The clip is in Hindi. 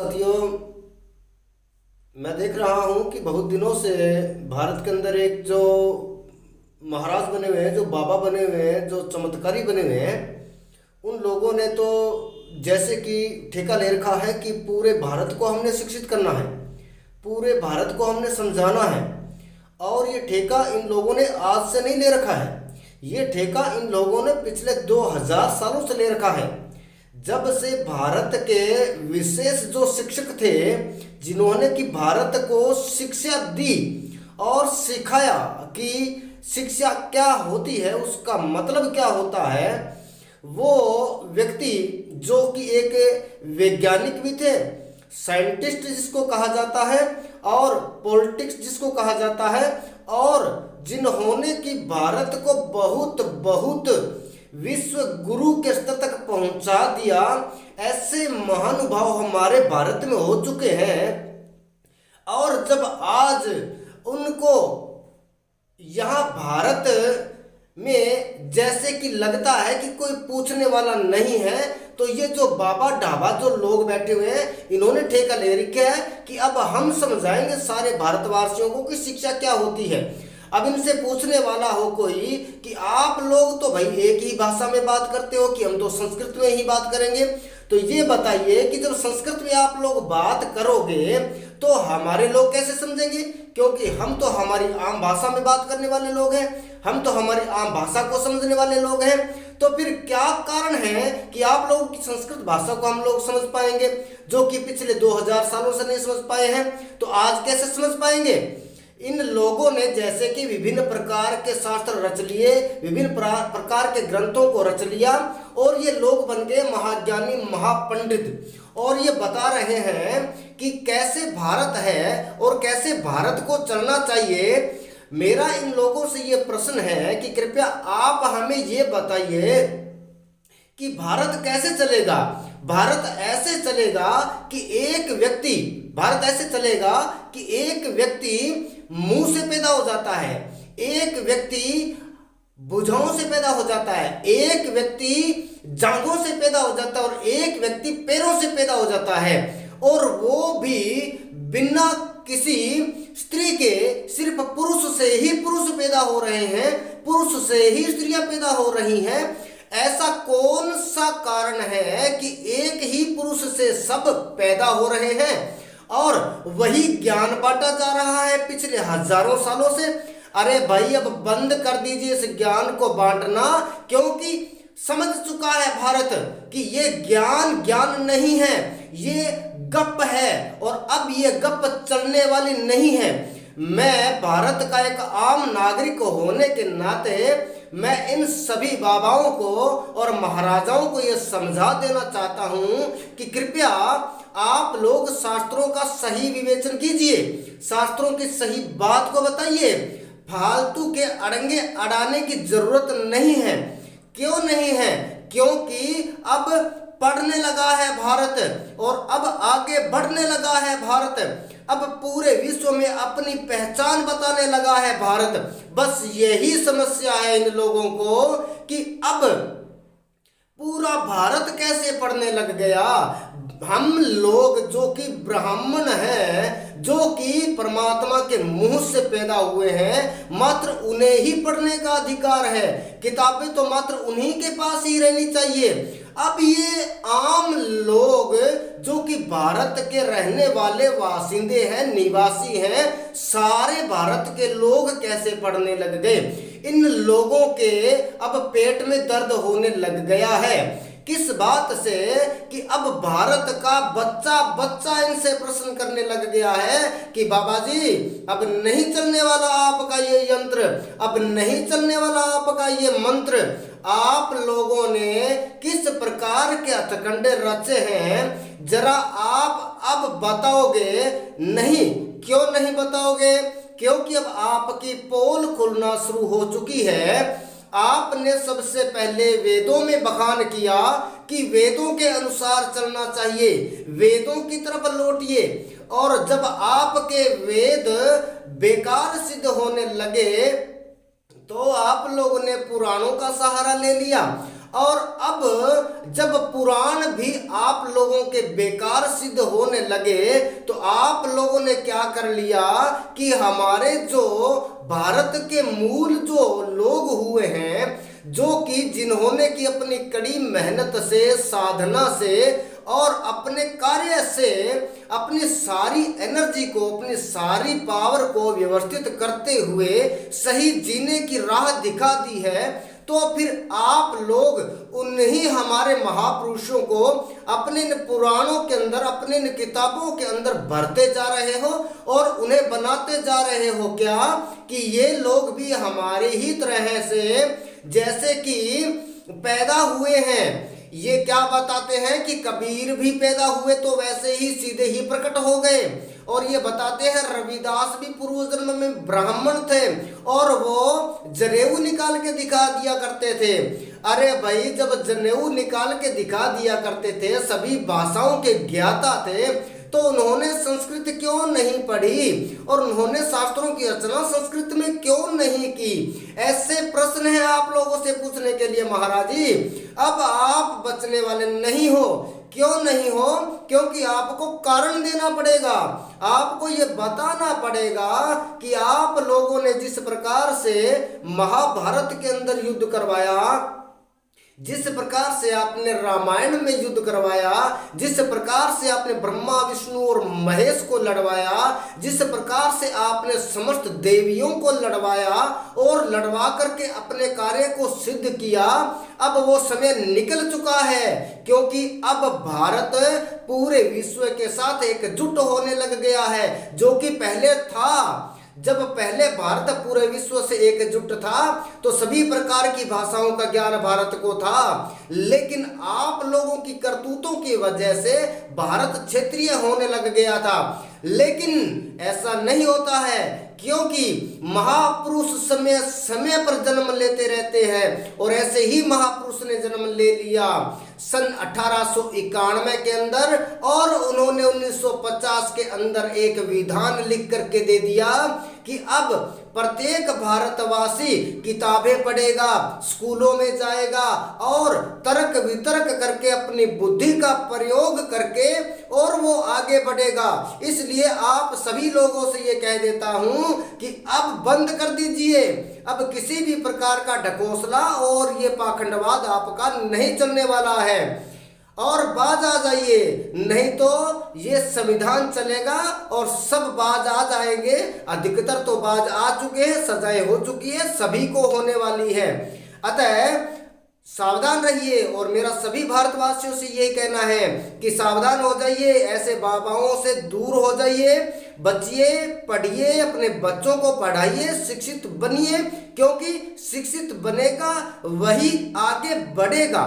साथियों, मैं देख रहा हूँ कि बहुत दिनों से भारत के अंदर एक जो महाराज बने हुए हैं, जो बाबा बने हुए हैं, जो चमत्कारी बने हुए हैं, उन लोगों ने तो जैसे कि ठेका ले रखा है कि पूरे भारत को हमने शिक्षित करना है, पूरे भारत को हमने समझाना है। और ये ठेका इन लोगों ने आज से नहीं ले रखा है, ये ठेका इन लोगों ने पिछले 2000 सालों से ले रखा है। जब से भारत के विशेष जो शिक्षक थे, जिन्होंने कि भारत को शिक्षा दी और सिखाया कि शिक्षा क्या होती है, उसका मतलब क्या होता है, वो व्यक्ति जो कि एक वैज्ञानिक भी थे, साइंटिस्ट जिसको कहा जाता है, और पॉलिटिक्स जिसको कहा जाता है, और जिन्होंने कि भारत को बहुत बहुत विश्व गुरु के स्तर तक पहुंचा दिया, ऐसे महानुभाव हमारे भारत में हो चुके हैं। और जब आज उनको यहाँ भारत में जैसे कि लगता है कि कोई पूछने वाला नहीं है, तो ये जो बाबा ढाबा जो लोग बैठे हुए हैं, इन्होंने ठेका ले रखा है कि अब हम समझाएंगे सारे भारतवासियों को कि शिक्षा क्या होती है। अब इनसे पूछने वाला हो कोई कि आप लोग तो भाई एक ही भाषा में बात करते हो कि हम तो संस्कृत में ही बात करेंगे, तो ये बताइए कि जब संस्कृत में आप लोग बात करोगे तो हमारे लोग कैसे समझेंगे, क्योंकि हम तो हमारी आम भाषा में बात करने वाले लोग हैं, हम तो हमारी आम भाषा को समझने वाले लोग हैं। तो फिर क्या कारण है कि आप लोगों की संस्कृत भाषा को हम लोग समझ पाएंगे, जो कि पिछले 2000 सालों से नहीं समझ पाए हैं, तो आज कैसे समझ पाएंगे। इन लोगों ने जैसे कि विभिन्न प्रकार के शास्त्र रच लिए, विभिन्न प्रकार के ग्रंथों को रच लिया, और ये लोग बन गए महाज्ञानी, महापंडित, और ये बता रहे हैं कि कैसे भारत है और कैसे भारत को चलना चाहिए। मेरा इन लोगों से ये प्रश्न है कि कृपया आप हमें ये बताइए कि भारत कैसे चलेगा। भारत ऐसे चलेगा कि एक व्यक्ति, भारत ऐसे चलेगा कि एक व्यक्ति मुंह से पैदा हो जाता है, एक व्यक्ति भुजाओं से पैदा हो जाता है, एक व्यक्ति जांघों से पैदा हो जाता है, और एक व्यक्ति पैरों से पैदा हो जाता है, और वो भी बिना किसी स्त्री के, सिर्फ पुरुष से ही पुरुष पैदा हो रहे हैं, पुरुष से ही स्त्रियां पैदा हो रही हैं। ऐसा कौन सा कारण है कि एक ही पुरुष से सब पैदा हो रहे हैं, और वही ज्ञान बांटा जा रहा है पिछले हजारों सालों से। अरे भाई, अब बंद कर दीजिए इस ज्ञान को बांटना, क्योंकि समझ चुका है भारत कि ये ज्ञान ज्ञान नहीं है, ये गप है, और अब ये गप चलने वाली नहीं है। मैं भारत का एक आम नागरिक होने के नाते मैं इन सभी बाबाओं को और महाराजाओं को ये समझा देना चाहता हूं कि कृपया आप लोग शास्त्रों का सही विवेचन कीजिए, शास्त्रों की सही बात को बताइए। फालतू के अड़ंगे अड़ाने की जरूरत नहीं है। क्यों नहीं है? क्योंकि अब पढ़ने लगा है भारत, और अब आगे बढ़ने लगा है भारत, अब पूरे विश्व में अपनी पहचान बताने लगा है भारत। बस यही समस्या है इन लोगों को कि अब पूरा भारत कैसे पढ़ने लग गया। हम लोग जो कि ब्राह्मण हैं, जो कि परमात्मा के मुंह से पैदा हुए हैं, मात्र उन्हें ही पढ़ने का अधिकार है। किताबें तो मात्र उन्हीं के पास ही रहनी चाहिए। अब ये आम लोग जो कि भारत के रहने वाले वासिंदे हैं, निवासी हैं, सारे भारत के लोग कैसे पढ़ने लग गए। इन लोगों के अब पेट में दर्द होने लग गया है। किस बात से कि अब भारत का बच्चा बच्चा इनसे प्रश्न करने लग गया है कि बाबा जी, अब नहीं चलने वाला आपका ये यंत्र, अब नहीं चलने वाला आपका ये मंत्र। आप लोगों ने किस प्रकार के हथकंडे रचे हैं, जरा आप अब बताओगे? नहीं। क्यों नहीं बताओगे? क्योंकि अब आपकी पोल खुलना शुरू हो चुकी है। आपने सबसे पहले वेदों में बखान किया कि वेदों के अनुसार चलना चाहिए, वेदों की तरफ लौटिए, और जब आपके वेद बेकार सिद्ध होने लगे तो आप लोगों ने पुराणों का सहारा ले लिया, और अब जब पुराण भी आप लोगों के बेकार सिद्ध होने लगे तो आप लोगों ने क्या कर लिया कि हमारे जो भारत के मूल जो लोग हुए हैं, जो कि जिन्होंने की अपनी कड़ी मेहनत से, साधना से और अपने कार्य से अपनी सारी एनर्जी को, अपनी सारी पावर को व्यवस्थित करते हुए सही जीने की राह दिखा दी है, तो फिर आप लोग उन्हीं हमारे महापुरुषों को अपने इन पुराणों के अंदर, अपने इन किताबों के अंदर भरते जा रहे हो और उन्हें बनाते जा रहे हो क्या कि ये लोग भी हमारे ही तरह से जैसे कि पैदा हुए हैं। ये क्या बताते हैं कि कबीर भी पैदा हुए तो वैसे ही सीधे ही प्रकट हो गए, और ये बताते हैं रविदास भी पूर्व जन्म में ब्राह्मण थे और वो जनेऊ निकाल के दिखा दिया करते थे। अरे भाई, जब जनेऊ निकाल के दिखा दिया करते थे, सभी भाषाओं के ज्ञाता थे, तो उन्होंने संस्कृत क्यों नहीं पढ़ी और उन्होंने शास्त्रों की रचना संस्कृत में क्यों नहीं की? ऐसे प्रश्न है आप लोगों से पूछने के लिए महाराज जी। अब आप बचने वाले नहीं हो। क्यों नहीं हो? क्योंकि आपको कारण देना पड़ेगा, आपको ये बताना पड़ेगा कि आप लोगों ने जिस प्रकार से महाभारत के अंदर युद्ध करवाया, जिस प्रकार से आपने रामायण में युद्ध करवाया, जिस प्रकार से आपने ब्रह्मा, विष्णु और महेश को लड़वाया, जिस प्रकार से आपने समस्त देवियों को लड़वाया और लड़वा करके अपने कार्य को सिद्ध किया, अब वो समय निकल चुका है। क्योंकि अब भारत पूरे विश्व के साथ एकजुट होने लग गया है, जो कि पहले था। जब पहले भारत पूरे विश्व से एकजुट था तो सभी प्रकार की भाषाओं का ज्ञान भारत को था, लेकिन आप लोगों की करतूतों की वजह से भारत क्षेत्रीय होने लग गया था। लेकिन ऐसा नहीं होता है, क्योंकि महापुरुष समय समय पर जन्म लेते रहते हैं, और ऐसे ही महापुरुष ने जन्म ले लिया सन 1891 के अंदर, और उन्होंने 1950 के अंदर एक विधान लिख करके दे दिया कि अब प्रत्येक भारतवासी किताबें पढ़ेगा, स्कूलों में जाएगा और तर्क वितर्क करके अपनी बुद्धि का प्रयोग करके और वो आगे बढ़ेगा। इसलिए आप सभी लोगों से ये कह देता हूं कि अब बंद कर दीजिए, अब किसी भी प्रकार का ढकोसला और ये पाखंडवाद आपका नहीं चलने वाला है, और बाज आ जाइए, नहीं तो ये संविधान चलेगा और सब बाज आ जाएंगे। अधिकतर तो बाज आ चुके हैं, सजाएं हो चुकी है, सभी को होने वाली है। अतः सावधान रहिए, और मेरा सभी भारतवासियों से यही कहना है कि सावधान हो जाइए, ऐसे बाबाओं से दूर हो जाइए, बचिए, पढ़िए, अपने बच्चों को पढ़ाइए, शिक्षित बनिए, क्योंकि शिक्षित बनेगा वही आगे बढ़ेगा।